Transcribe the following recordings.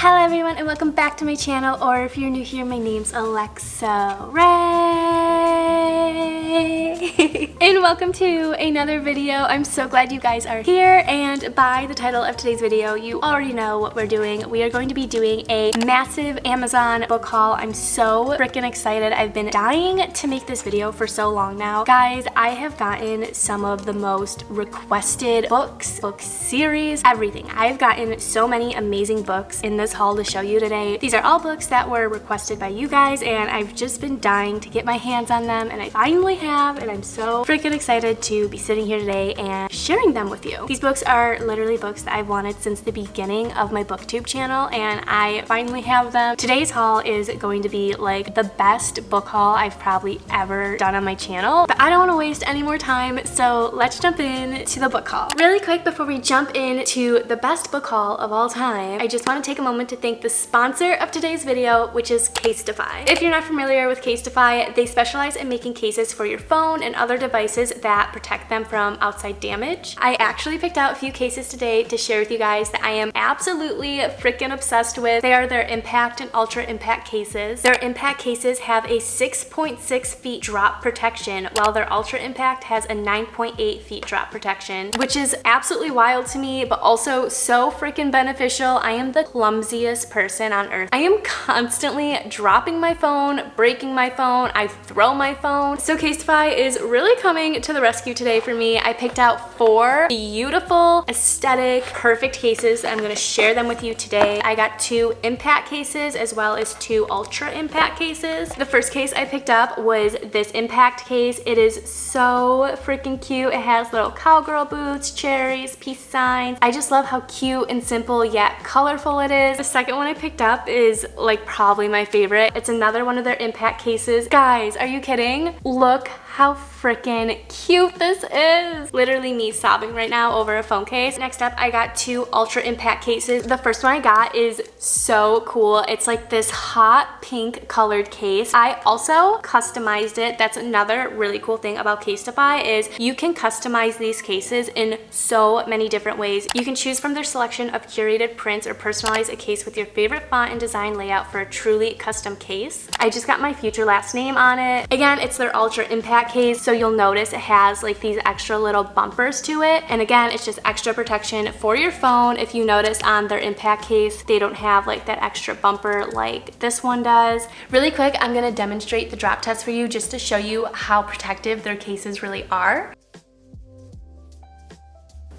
Hello everyone and welcome back to my channel, or if you're new here, my name's Alexa Ray. And welcome to another video. I'm so glad you guys are here, and by the title of today's video, you already know what we're doing. We are going to be doing a massive Amazon book haul. I'm so freaking excited. I've been dying to make this video for so long now. Guys, I have gotten some of the most requested books, book series, everything. I've gotten so many amazing books in this haul to show you today. These are all books that were requested by you guys, and I've just been dying to get my hands on them, and I finally have, and I'm so freaking excited to be sitting here today and sharing them with you. These books are literally books that I've wanted since the beginning of my booktube channel, and I finally have them. Today's haul is going to be like the best book haul I've probably ever done on my channel, but I don't want to waste any more time, so let's jump in to the book haul. Really quick before we jump into the best book haul of all time, I just want to take a moment to thank the sponsor of today's video, which is Casetify. If you're not familiar with Casetify, they specialize in making cases for your phone and other devices that protect them from outside damage. I actually picked out a few cases today to share with you guys that I am absolutely freaking obsessed with. They are their impact and ultra impact cases. Their impact cases have a 6.6 feet drop protection, while their ultra impact has a 9.8 feet drop protection, which is absolutely wild to me, but also so freaking beneficial. I am the clumsiest person on earth. I am constantly dropping my phone, breaking my phone, I throw my phone. So Casetify is really coming to the rescue today for me. I picked out 4 beautiful, aesthetic, perfect cases. I'm gonna share them with you today. I got 2 impact cases as well as 2 ultra impact cases. The first case I picked up was this impact case. It is so freaking cute. It has little cowgirl boots, cherries, peace signs. I just love how cute and simple yet colorful it is. The second one I picked up is like probably my favorite. It's another one of their impact cases. Guys, are you kidding? Look how freaking cute this is. Literally me sobbing right now over a phone case. Next up, I got 2 ultra impact cases. The first one I got is so cool. It's like this hot pink colored case. I also customized it. That's another really cool thing about Casetify is you can customize these cases in so many different ways. You can choose from their selection of curated prints or personalize a case with your favorite font and design layout for a truly custom case. I just got my future last name on it. Again, it's their ultra impact case, so you'll notice it has like these extra little bumpers to it, and again, it's just extra protection for your phone. If you notice on their impact case, they don't have like that extra bumper like this one does. Really quick, I'm gonna demonstrate the drop test for you just to show you how protective their cases really are.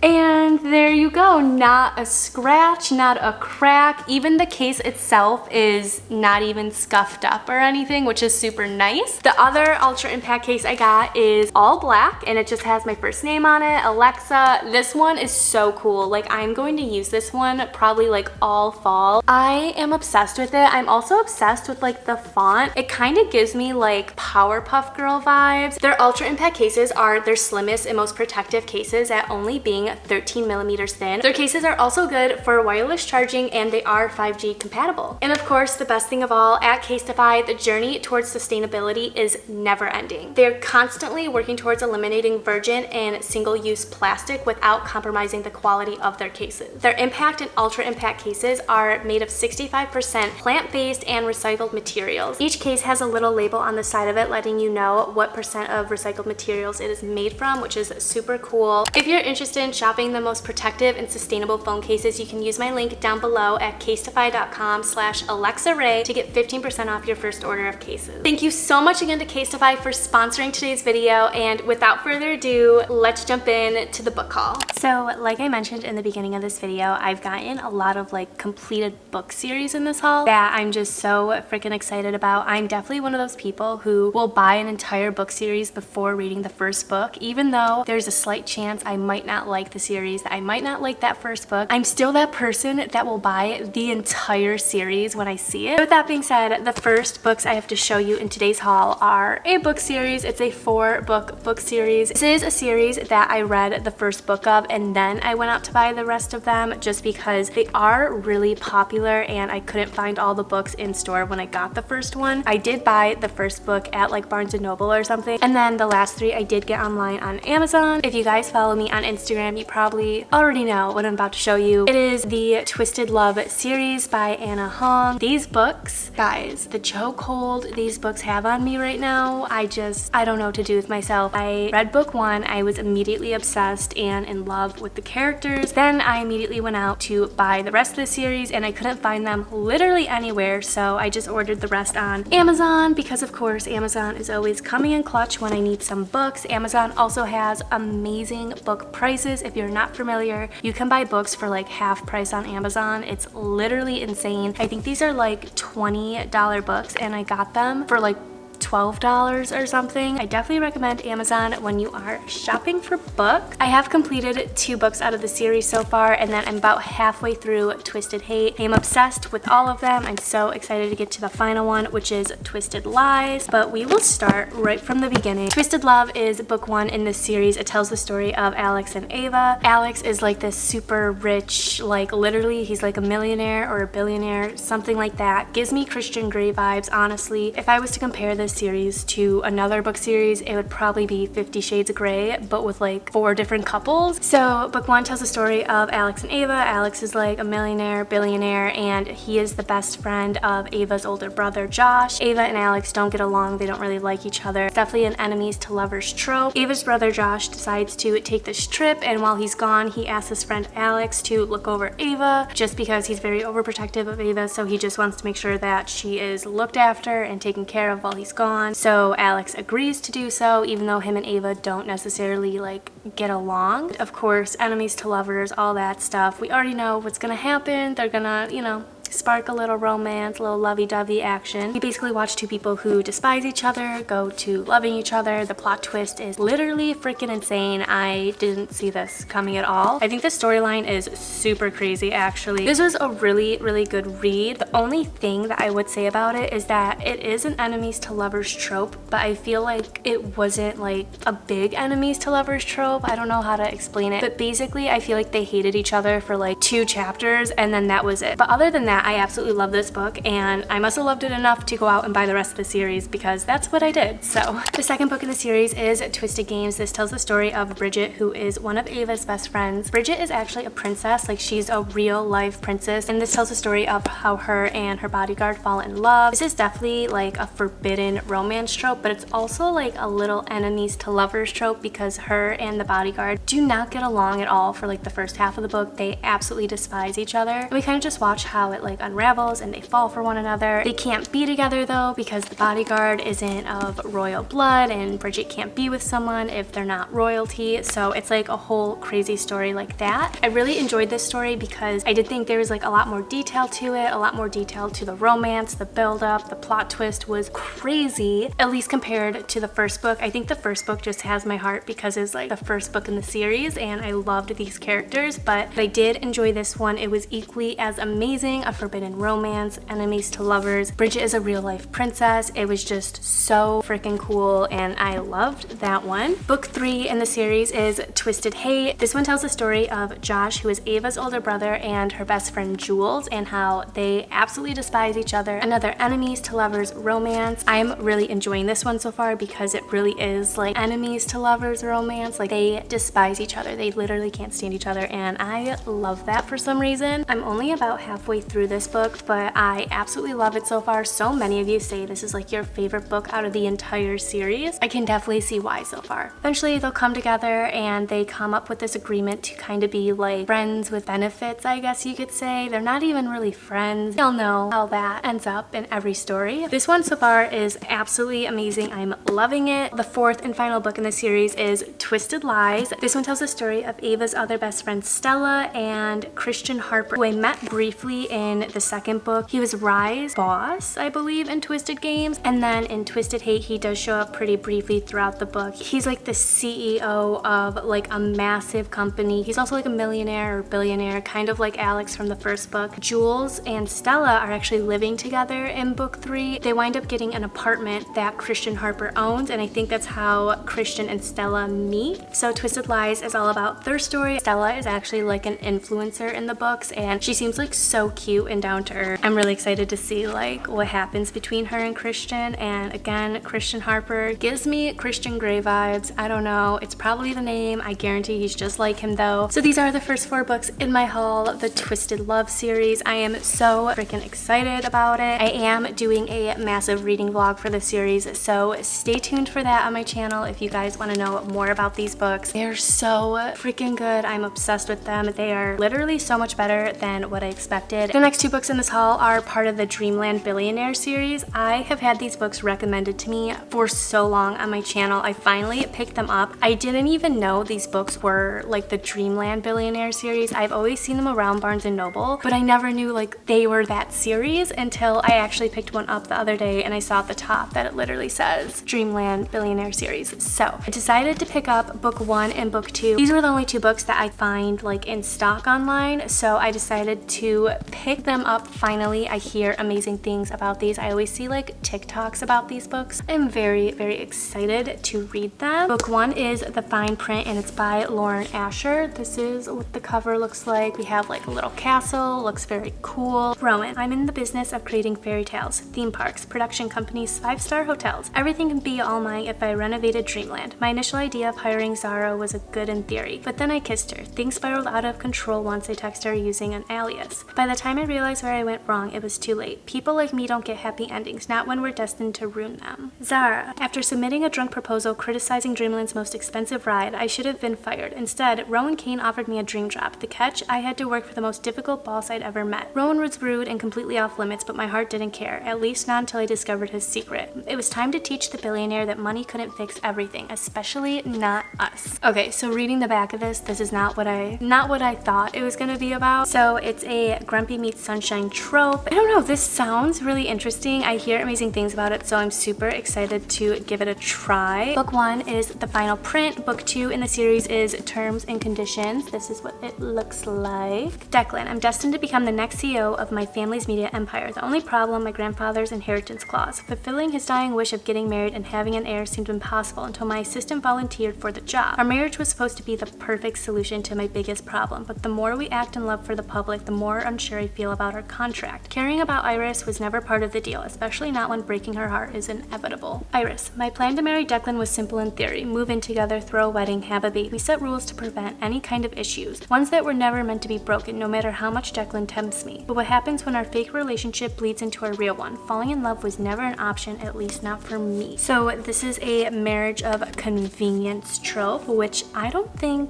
And there you go, not a scratch, not a crack. Even the case itself is not even scuffed up or anything, which is super nice. The other ultra impact case I got is all black, and it just has my first name on it, Alexa. This one is so cool. Like, I'm going to use this one probably like all fall. I am obsessed with it. I'm also obsessed with like the font. It kind of gives me like Powerpuff Girl vibes. Their ultra impact cases are their slimmest and most protective cases at only being 13 millimeters thin. Their cases are also good for wireless charging, and they are 5G compatible. And of course, the best thing of all, at Casetify, the journey towards sustainability is never ending. They're constantly working towards eliminating virgin and single-use plastic without compromising the quality of their cases. Their impact and ultra impact cases are made of 65% plant-based and recycled materials. Each case has a little label on the side of it letting you know what percent of recycled materials it is made from, which is super cool. If you're interested in shopping the most protective and sustainable phone cases, you can use my link down below at casetify.com/alexaraye to get 15% off your first order of cases. Thank you so much again to Casetify for sponsoring today's video, and without further ado, let's jump in to the book haul. So like I mentioned in the beginning of this video, I've gotten a lot of like completed book series in this haul that I'm just so freaking excited about. I'm definitely one of those people who will buy an entire book series before reading the first book, even though there's a slight chance I might not like the series, I might not like that first book. I'm still that person that will buy the entire series when I see it. With that being said, the first books I have to show you in today's haul are a book series. It's a 4-book series. This is a series that I read the first book of, and then I went out to buy the rest of them just because they are really popular and I couldn't find all the books in store when I got the first one. I did buy the first book at like Barnes & Noble or something, and then the last 3 I did get online on Amazon. If you guys follow me on Instagram, you probably already already know what I'm about to show you. It is the Twisted Love series by Ana Huang. These books, guys, the chokehold these books have on me right now, I don't know what to do with myself. I read book 1, I was immediately obsessed and in love with the characters. Then I immediately went out to buy the rest of the series and I couldn't find them literally anywhere, so I just ordered the rest on Amazon because of course Amazon is always coming in clutch when I need some books. Amazon also has amazing book prices. If you're not familiar, you can buy books for like half price on Amazon. It's literally insane. I think these are like $20 books and I got them for like $12 or something. I definitely recommend Amazon when you are shopping for books. I have completed 2 books out of the series so far, and then I'm about halfway through Twisted Hate. I am obsessed with all of them. I'm so excited to get to the final one, which is Twisted Lies, but we will start right from the beginning. Twisted Love is book 1 in this series. It tells the story of Alex and Ava. Alex is like this super rich, like literally he's like a millionaire or a billionaire, something like that. Gives me Christian Grey vibes, honestly. If I was to compare this series to another book series, it would probably be 50 Shades of Grey, but with like 4 different couples. So book 1 tells the story of Alex and Ava. Alex is like a millionaire, billionaire, and he is the best friend of Ava's older brother, Josh. Ava and Alex don't get along. They don't really like each other. It's definitely an enemies to lovers trope. Ava's brother, Josh, decides to take this trip, and while he's gone, he asks his friend Alex to look over Ava just because he's very overprotective of Ava, so he just wants to make sure that she is looked after and taken care of while he's gone. So Alex agrees to do so, even though him and Ava don't necessarily like get along. Of course, enemies to lovers, all that stuff. We already know what's gonna happen. They're gonna, you know, spark a little romance, a little lovey-dovey action. We basically watch 2 people who despise each other go to loving each other. The plot twist is literally freaking insane. I didn't see this coming at all. I think the storyline is super crazy, actually. This was a really, really good read. The only thing that I would say about it is that it is an enemies to lovers trope, but I feel like it wasn't like a big enemies to lovers trope. I don't know how to explain it, but basically I feel like they hated each other for like 2 chapters and then that was it. But other than that, I absolutely love this book, and I must have loved it enough to go out and buy the rest of the series because that's what I did. So the second book in the series is Twisted Games. This tells the story of Bridget, who is one of Ava's best friends. Bridget is actually a princess, like she's a real life princess, and this tells the story of how her and her bodyguard fall in love. This is definitely like a forbidden romance trope, but it's also like a little enemies to lovers trope because her and the bodyguard do not get along at all for like the first half of the book. They absolutely despise each other, and we kind of just watch how it like unravels and they fall for one another. They can't be together though because the bodyguard isn't of royal blood and Bridget can't be with someone if they're not royalty, so it's like a whole crazy story like that. I really enjoyed this story because I did think there was like a lot more detail to it, a lot more detail to the romance, the build-up, the plot twist was crazy, at least compared to the first book. I think the first book just has my heart because it's like the first book in the series and I loved these characters, but I did enjoy this one. It was equally as amazing, a forbidden romance, enemies to lovers. Bridget is a real life princess. It was just so freaking cool and I loved that one. Book 3 in the series is Twisted Hate. This one tells the story of Josh, who is Ava's older brother, and her best friend Jules, and how they absolutely despise each other. Another enemies to lovers romance. I'm really enjoying this one so far because it really is like enemies to lovers romance. Like they despise each other. They literally can't stand each other and I love that for some reason. I'm only about halfway through this book, but I absolutely love it so far. So many of you say this is like your favorite book out of the entire series. I can definitely see why so far. Eventually they'll come together and they come up with this agreement to kind of be like friends with benefits, I guess you could say. They're not even really friends. You'll know how that ends up in every story. This one so far is absolutely amazing. I'm loving it. The 4th and final book in the series is Twisted Lies. This one tells the story of Ava's other best friend Stella and Christian Harper, who I met briefly in the second book. He was Raye's boss, I believe, in Twisted Games, and then in Twisted Hate he does show up pretty briefly throughout the book. He's like the CEO of like a massive company. He's also like a millionaire or billionaire, kind of like Alex from the first book. Jules and Stella are actually living together in book 3. They wind up getting an apartment that Christian Harper owns, and I think that's how Christian and Stella meet. So Twisted Lies is all about their story. Stella is actually like an influencer in the books and she seems like so cute cute and down to earth. I'm really excited to see like what happens between her and Christian. And again, Christian Harper gives me Christian Grey vibes. I don't know, it's probably the name. I guarantee he's just like him though. So these are the first 4 books in my haul, the Twisted Love series. I am so freaking excited about it. I am doing a massive reading vlog for the series, so stay tuned for that on my channel if you guys want to know more about these books. They're so freaking good. I'm obsessed with them. They are literally so much better than what I expected. The next 2 books in this haul are part of the Dreamland Billionaire series. I have had these books recommended to me for so long on my channel. I finally picked them up. I didn't even know these books were like the Dreamland Billionaire series. I've always seen them around Barnes & Noble, but I never knew like they were that series until I actually picked one up the other day and I saw at the top that it literally says Dreamland Billionaire series. So I decided to pick up book 1 and book 2. These were the only 2 books that I find like in stock online, so I decided to pick them up finally. I hear amazing things about these. I always see like TikToks about these books. I'm very, very excited to read them. Book 1 is The Fine Print and it's by Lauren Asher. This is what the cover looks like. We have like a little castle, looks very cool. Rowan, I'm in the business of creating fairy tales, theme parks, production companies, 5-star hotels. Everything can be all mine if I renovated Dreamland. My initial idea of hiring Zara was a good in theory, but then I kissed her. Things spiraled out of control once I texted her using an alias. By the time I realized where I went wrong, it was too late. People like me don't get happy endings, not when we're destined to ruin them. Zara, after submitting a drunk proposal criticizing Dreamland's most expensive ride, I should have been fired. Instead, Rowan Kane offered me a dream job. The catch, I had to work for the most difficult boss I'd ever met. Rowan was rude and completely off limits, but my heart didn't care, at least not until I discovered his secret. It was time to teach the billionaire that money couldn't fix everything, especially not us. Okay, so reading the back of this is not what I thought it was gonna be about. So it's a grumpy meets sunshine trope. I don't know, this sounds really interesting. I hear amazing things about it, so I'm super excited to give it a try. Book 1 is The Final Print. Book 2 in the series is Terms and Conditions. This is what it looks like. Declan, I'm destined to become the next CEO of my family's media empire. The only problem, my grandfather's inheritance clause. Fulfilling his dying wish of getting married and having an heir seemed impossible until my assistant volunteered for the job. Our marriage was supposed to be the perfect solution to my biggest problem, but the more we act in love for the public, the more unsure I feel about our contract. Caring about Iris was never part of the deal, especially not when breaking her heart is inevitable. Iris, my plan to marry Declan was simple in theory. Move in together, throw a wedding, have a baby. We set rules to prevent any kind of issues, ones that were never meant to be broken, no matter how much Declan tempts me. But what happens when our fake relationship bleeds into a real one? Falling in love was never an option, at least not for me. So this is a marriage of convenience trope, which I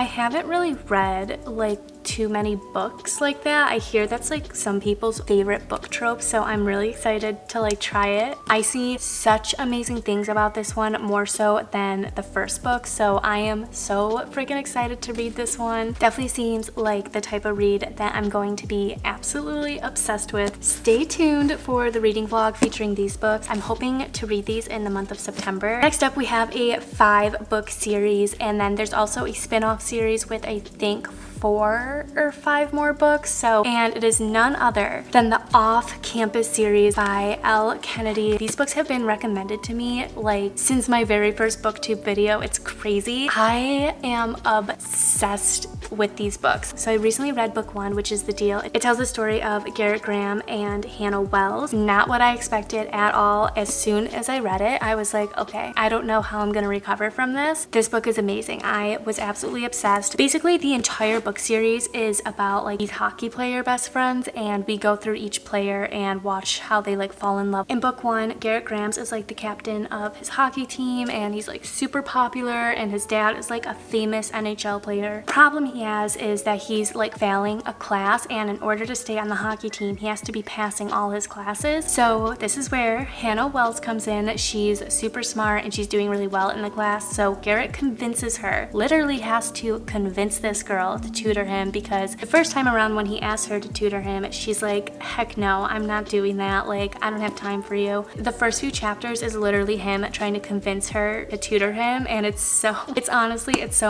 haven't really read like too many books like that. I hear that's like some people's favorite book trope, so I'm really excited to like try it. I see such amazing things about this one, more so than the first book, so I am so freaking excited to read this one. Definitely seems like the type of read that I'm going to be absolutely obsessed with. Stay tuned for the reading vlog featuring these books. I'm hoping to read these in the month of September. Next up, we have a 5-book series, and then there's also a spin-off series with I think 4 or 5 more books. And it is none other than the Off-Campus series by Elle Kennedy. These books have been recommended to me like since my very first booktube video. It's crazy. I am obsessed with these books. So I recently read book 1, which is The Deal. It tells the story of Garrett Graham and Hannah Wells. Not what I expected at all. As soon as I read it, I was like, okay, I don't know how I'm gonna recover from this. This book is amazing. I was absolutely obsessed. Basically, the entire book series is about like these hockey player best friends, and we go through each player and watch how they like fall in love. In book 1, Garrett Graham is like the captain of his hockey team, and he's like super popular, and his dad is like a famous NHL player. Problem he has is that he's like failing a class, and in order to stay on the hockey team, he has to be passing all his classes. So this is where Hannah Wells comes in. She's super smart and she's doing really well in the class. So Garrett convinces her, literally has to convince this girl to tutor him, because the first time around when he asks her to tutor him, she's like, heck no, I'm not doing that. Like, I don't have time for you. The first few chapters is literally him trying to convince her to tutor him, and it's so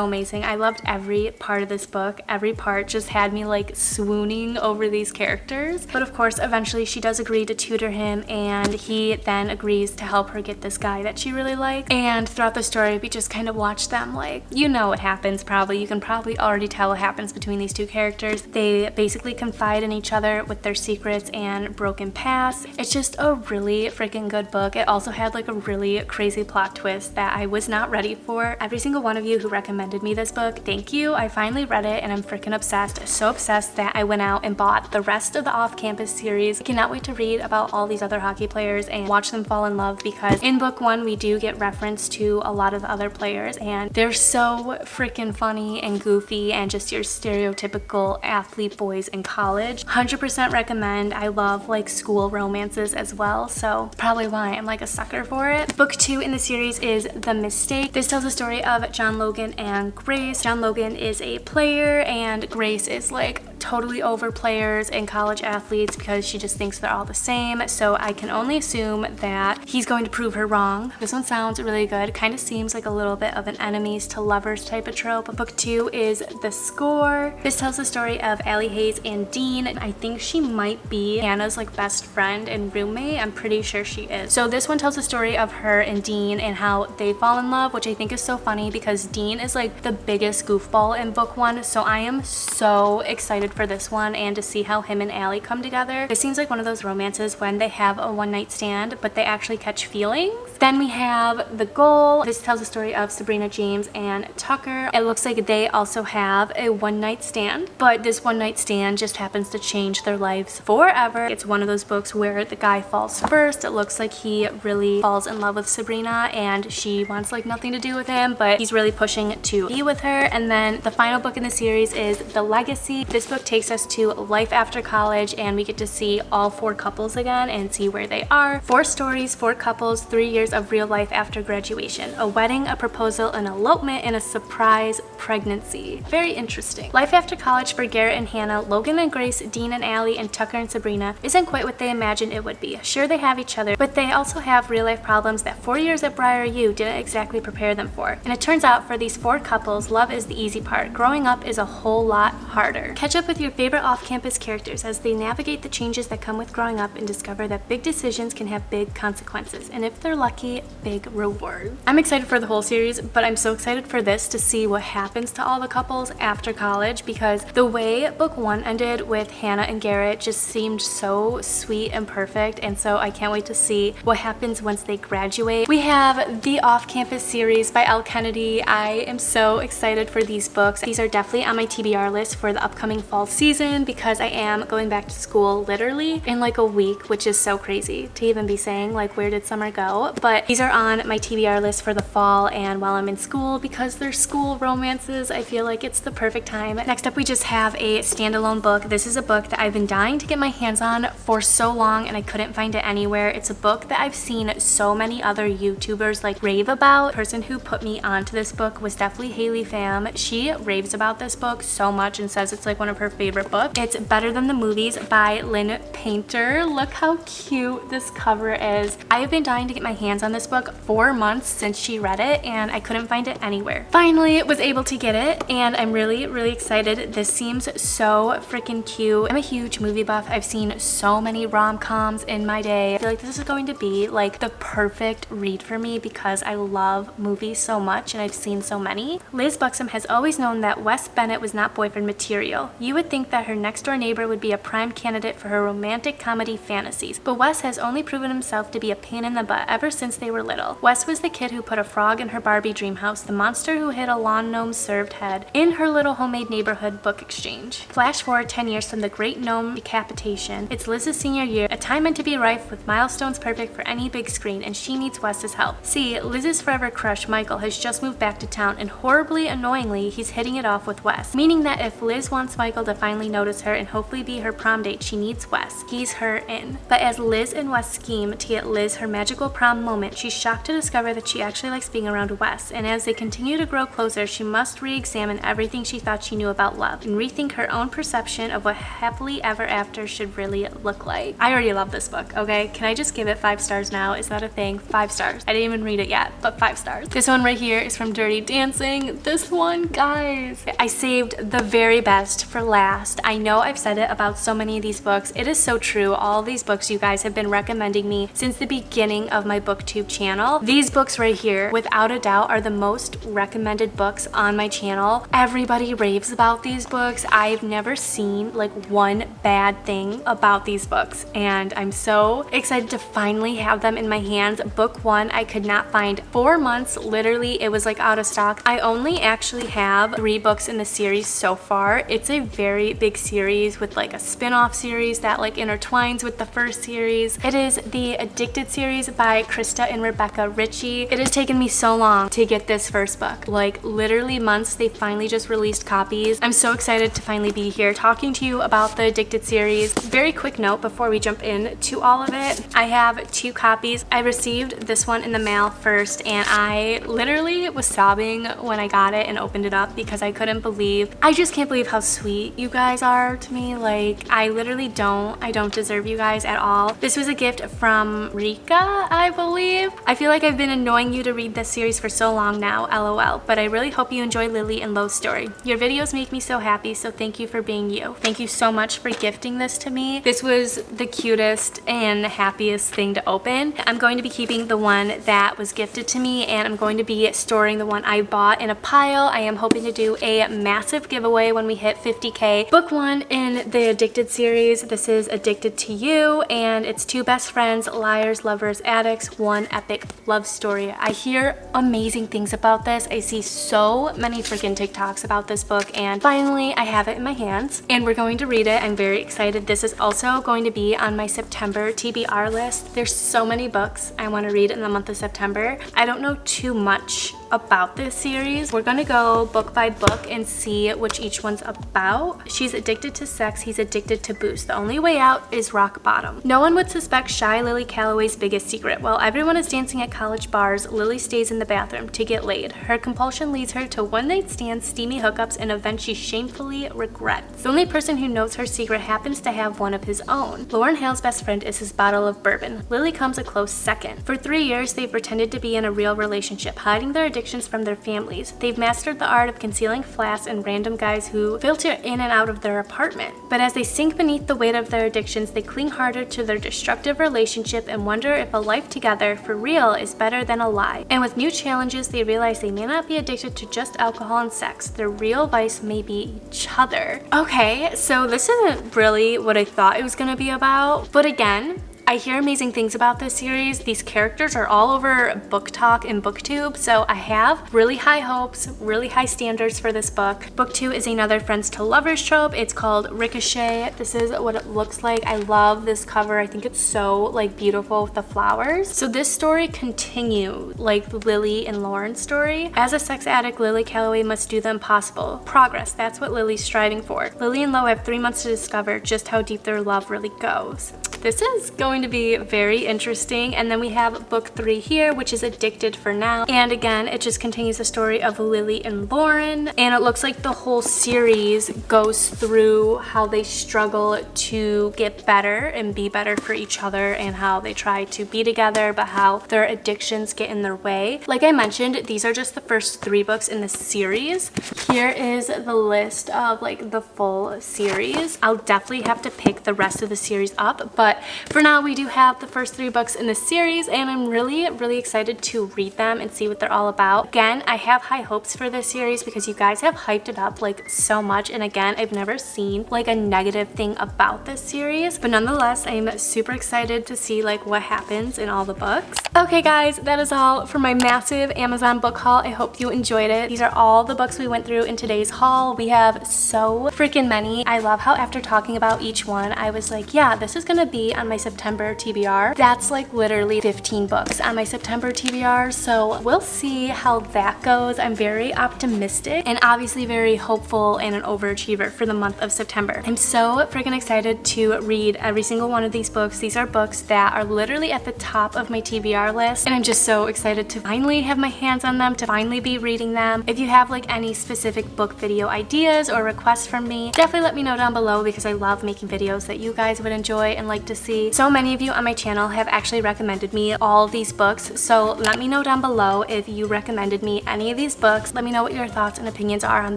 amazing. I loved every part of this book. Every part just had me like swooning over these characters. But of course, eventually she does agree to tutor him, and he then agrees to help her get this guy that she really likes. And throughout the story, we just kind of watch them, like, you know what happens probably. You can probably already tell what happens happens between these two characters. They basically confide in each other with their secrets and broken past. It's just a really freaking good book. It also had like a really crazy plot twist that I was not ready for. Every single one of you who recommended me this book, thank you. I finally read it and I'm freaking obsessed. So obsessed that I went out and bought the rest of the off-campus series. I cannot wait to read about all these other hockey players and watch them fall in love, because in book one we do get reference to a lot of the other players and they're so freaking funny and goofy and just your stereotypical athlete boys in college. 100% recommend. I love like school romances as well, so probably why I'm like a sucker for it. Book 2 in the series is The Mistake. This tells the story of John Logan and Grace. John Logan is a player and Grace is like totally over players and college athletes because she just thinks they're all the same. So I can only assume that he's going to prove her wrong. This one sounds really good. Kind of seems like a little bit of an enemies to lovers type of trope. Book 2 is The Score. This tells the story of Allie Hayes and Dean. I think she might be Hannah's like best friend and roommate. I'm pretty sure she is. So this one tells the story of her and Dean and how they fall in love, which I think is so funny because Dean is like the biggest goofball in book 1. So I am so excited for this one and to see how him and Allie come together. This seems like one of those romances when they have a one-night stand but they actually catch feelings. Then we have The Goal. This tells the story of Sabrina, James, and Tucker. It looks like they also have a one-night stand, but this one-night stand just happens to change their lives forever. It's one of those books where the guy falls first. It looks like he really falls in love with Sabrina and she wants like nothing to do with him, but he's really pushing to be with her. And then the final book in the series is The Legacy. This book takes us to life after college and we get to see all 4 couples again and see where they are. 4 stories, 4 couples, 3 years of real life after graduation. A wedding, a proposal, an elopement, and a surprise pregnancy. Very interesting. Life after college for Garrett and Hannah, Logan and Grace, Dean and Allie, and Tucker and Sabrina isn't quite what they imagined it would be. Sure, they have each other, but they also have real life problems that 4 years at Briar U didn't exactly prepare them for. And it turns out for these 4 couples, love is the easy part. Growing up is a whole lot harder. Catch up with your favorite off-campus characters as they navigate the changes that come with growing up and discover that big decisions can have big consequences, and if they're lucky, big reward. I'm excited for the whole series, but I'm so excited for this to see what happens to all the couples after college, because the way book 1 ended with Hannah and Garrett just seemed so sweet and perfect, and so I can't wait to see what happens once they graduate. We have the Off-Campus series by Elle Kennedy. I am so excited for these books. These are definitely on my TBR list for the upcoming fall season because I am going back to school literally in like a week, which is so crazy to even be saying like where did summer go, but these are on my TBR list for the fall and while I'm in school because they're school romances. I feel like it's the perfect time. Next up we just have a standalone book. This is a book that I've been dying to get my hands on for so long and I couldn't find it anywhere. It's a book that I've seen so many other YouTubers like rave about. The person who put me onto this book was definitely Haley Pham. She raves about this book so much and says it's like one of her favorite books. It's Better Than the Movies by Lynn Painter. Look how cute this cover is. I have been dying to get my hands on this book 4 months since she read it and I couldn't find it anywhere. Finally was able to get it and I'm really excited. This seems so freaking cute. I'm a huge movie buff. I've seen so many rom-coms in my day. I feel like this is going to be like the perfect read for me because I love movies so much and I've seen so many. Liz Buxom has always known that Wes Bennett was not boyfriend material. You would think that her next door neighbor would be a prime candidate for her romantic comedy fantasies, but Wes has only proven himself to be a pain in the butt ever since they were little. Wes was the kid who put a frog in her Barbie dream house, the monster who hid a lawn gnome served head in her little homemade neighborhood book exchange. Flash forward 10 years from the great gnome decapitation. It's Liz's senior year, a time meant to be rife with milestones perfect for any big screen, and she needs Wes's help. See, Liz's forever crush Michael has just moved back to town and horribly annoyingly he's hitting it off with Wes, meaning that if Liz wants Michael to finally notice her and hopefully be her prom date, she needs Wes. He's her in. But as Liz and Wes scheme to get Liz her magical prom moment, she's shocked to discover that she actually likes being around Wes, and as they continue to grow closer, she must re-examine everything she thought she knew about love and rethink her own perception of what happily ever after should really look like. I already love this book, okay? Can I just give it 5 stars now? Is that a thing? 5 stars. I didn't even read it yet, but 5 stars. This one right here is from Dirty Dancing. This one, guys, I saved the very best for last. I know I've said it about so many of these books. It is so true. All these books you guys have been recommending me since the beginning of my book booktube channel. These books right here, without a doubt, are the most recommended books on my channel. Everybody raves about these books. I've never seen like one bad thing about these books, and I'm so excited to finally have them in my hands. Book one I could not find. 4 months, literally, it was like out of stock. I only actually have 3 books in the series so far. It's a very big series with like a spin-off series that like intertwines with the first series. It is the Addicted series by Krista and Rebecca Richie. It has taken me so long to get this first book, like literally months. They finally just released copies. I'm so excited to finally be here talking to you about the Addicted series. Very quick note before we jump into all of it, I have 2 copies. I received this one in the mail first, and I literally was sobbing when I got it and opened it up because I couldn't believe, I just can't believe how sweet you guys are to me. Like, I literally don't deserve you guys at all. This was a gift from Rika, I believe. I feel like I've been annoying you to read this series for so long now, LOL, but I really hope you enjoy Lily and Lo's story. Your videos make me so happy, so thank you for being you. Thank you so much for gifting this to me. This was the cutest and happiest thing to open. I'm going to be keeping the one that was gifted to me, and I'm going to be storing the one I bought in a pile. I am hoping to do a massive giveaway when we hit 50K. Book 1 in the Addicted series. This is Addicted to You, and it's 2 best friends, liars, lovers, addicts, one epic love story. I hear amazing things about this. I see so many freaking TikToks about this book, and finally I have it in my hands and we're going to read it. I'm very excited. This is also going to be on my September TBR list. There's so many books I want to read in the month of September. I don't know too much about this series. We're gonna go book by book and see which each one's about. She's addicted to sex, he's addicted to booze. The only way out is rock bottom. No one would suspect shy Lily Calloway's biggest secret. While everyone is dancing at college bars, Lily stays in the bathroom to get laid. Her compulsion leads her to one-night stands, steamy hookups, and events she shamefully regrets. The only person who knows her secret happens to have one of his own. Lauren Hale's best friend is his bottle of bourbon. Lily comes a close second. For 3 years, they've pretended to be in a real relationship, hiding their addictions from their families. They've mastered the art of concealing flasks and random guys who filter in and out of their apartment. But as they sink beneath the weight of their addictions, they cling harder to their destructive relationship and wonder if a life together for real is better than a lie. And with new challenges, they realize they may not be addicted to just alcohol and sex. Their real vice may be each other. Okay, so this isn't really what I thought it was gonna be about, but again, I hear amazing things about this series. These characters are all over Book Talk and BookTube, so I have really high hopes, really high standards for this book. Book 2 is another friends to lovers trope. It's called Ricochet. This is what it looks like. I love this cover. I think it's so like beautiful with the flowers. So this story continues like Lily and Lauren's story. As a sex addict, Lily Calloway must do the impossible. Progress, that's what Lily's striving for. Lily and Lo have 3 months to discover just how deep their love really goes. This is going to be very interesting. And then we have book 3 here, which is Addicted for Now. And again, it just continues the story of Lily and Lauren. And it looks like the whole series goes through how they struggle to get better and be better for each other, and how they try to be together, but how their addictions get in their way. Like I mentioned, these are just the first 3 books in the series. Here is the list of like the full series. I'll definitely have to pick the rest of the series up, but for now we do have the first 3 books in the series, and I'm really excited to read them and see what they're all about. Again, I have high hopes for this series because you guys have hyped it up like so much, and again, I've never seen like a negative thing about this series, but nonetheless, I'm super excited to see like what happens in all the books. Okay guys, that is all for my massive Amazon book haul. I hope you enjoyed it. These are all the books we went through in today's haul. We have so freaking many. I love how after talking about each one, I was like, yeah, this is gonna be on my September TBR. That's like literally 15 books on my September TBR, so we'll see how that goes. I'm very optimistic and obviously very hopeful and an overachiever for the month of September. I'm so freaking excited to read every single one of these books. These are books that are literally at the top of my TBR list, and I'm just so excited to finally have my hands on them, to finally be reading them. If you have like any specific book video ideas or requests from me, definitely let me know down below, because I love making videos that you guys would enjoy and like to see. So many of you on my channel have actually recommended me all of these books, so let me know down below if you recommended me any of these books. Let me know what your thoughts and opinions are on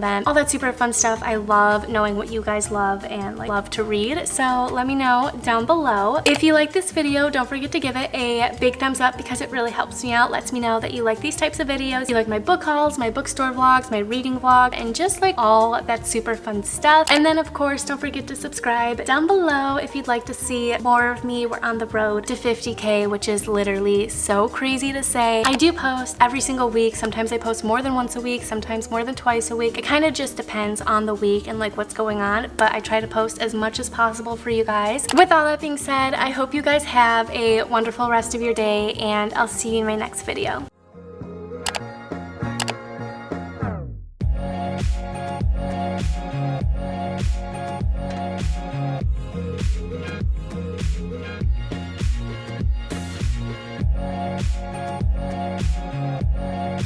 them. All that super fun stuff. I love knowing what you guys love and like love to read, so let me know down below. If you like this video, don't forget to give it a big thumbs up because it really helps me out, lets me know that you like these types of videos, you like my book hauls, my bookstore vlogs, my reading vlog, and just like all that super fun stuff. And then of course, don't forget to subscribe down below if you'd like to see more of me. We're on the road to 50K, which is literally so crazy to say. I do post every single week. Sometimes I post more than once a week, sometimes more than twice a week. It kind of just depends on the week and like what's going on, but I try to post as much as possible for you guys. With all that being said, I hope you guys have a wonderful rest of your day, and I'll see you in my next video.